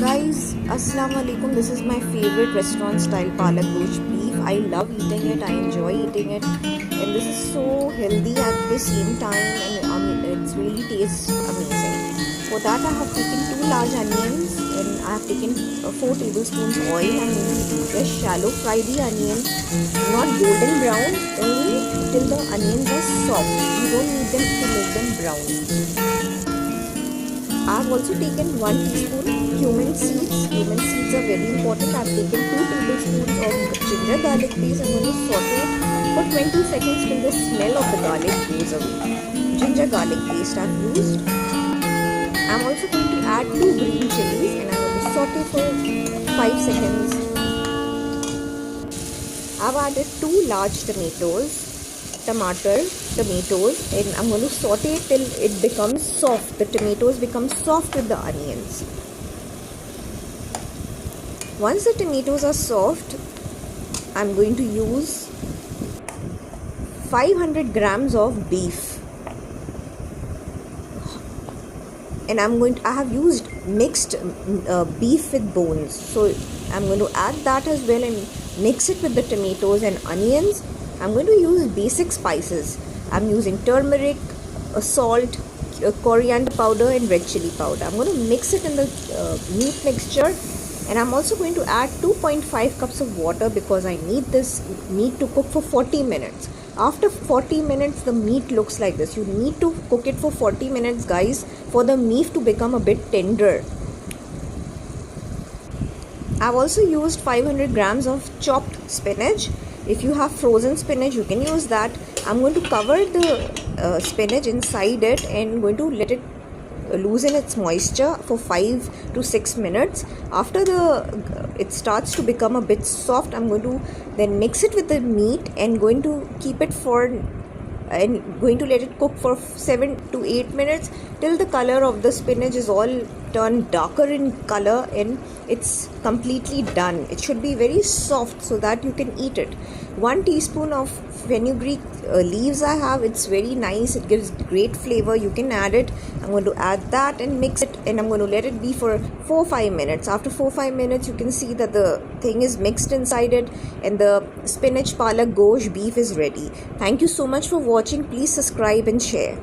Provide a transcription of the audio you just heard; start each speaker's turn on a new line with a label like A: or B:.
A: Guys, Assalamu alaikum. This is my favorite restaurant style palak beef. I love eating it. I enjoy eating it, and this is so healthy at the same time, and it really tastes amazing. For that, I have taken 2 large onions, and I have taken 4 tablespoons oil. I'm going to just shallow fry the onion, not golden brown, only till the onions are soft. You don't need them to make them brown. I have also taken 1 teaspoon cumin seeds. Cumin seeds are very important. I have taken 2 tablespoons of ginger garlic paste. I'm going to saute for 20 seconds till the smell of the garlic goes away. Ginger garlic paste I have used. I'm also going to add 2 green chilies and I'm going to saute for 5 seconds. I've added 2 large tomatoes, and I'm going to saute it till it becomes soft. The tomatoes become soft with the onions. Once the tomatoes are soft, I'm going to use 500 grams of beef, and I have used mixed beef with bones, so I'm going to add that as well and mix it with the tomatoes and onions. I'm going to use basic spices. I'm using turmeric, salt, coriander powder and red chili powder. I'm going to mix it in the meat mixture, and I'm also going to add 2.5 cups of water because I need this meat to cook for 40 minutes. After 40 minutes, the meat looks like this. You need to cook it for 40 minutes, guys, for the meat to become a bit tender. I've also used 500 grams of chopped spinach. If you have frozen spinach, you can use that. I'm going to cover the spinach inside it and going to let it loosen its moisture for 5 to 6 minutes. After it starts to become a bit soft, I'm going to then mix it with the meat and going to keep it going to let it cook for 7 to 8 minutes till the color of the spinach is all turned darker in color and it's completely done. It should be very soft so that you can eat it. 1 teaspoon of fenugreek leaves I have. It's very nice. It gives great flavor. You can add it. I'm going to add that and mix it, and I'm going to let it be for 4-5 minutes. After 4-5 minutes, you can see that the thing is mixed inside it and the spinach palak gosh beef is ready. Thank you so much for watching. Please subscribe and share.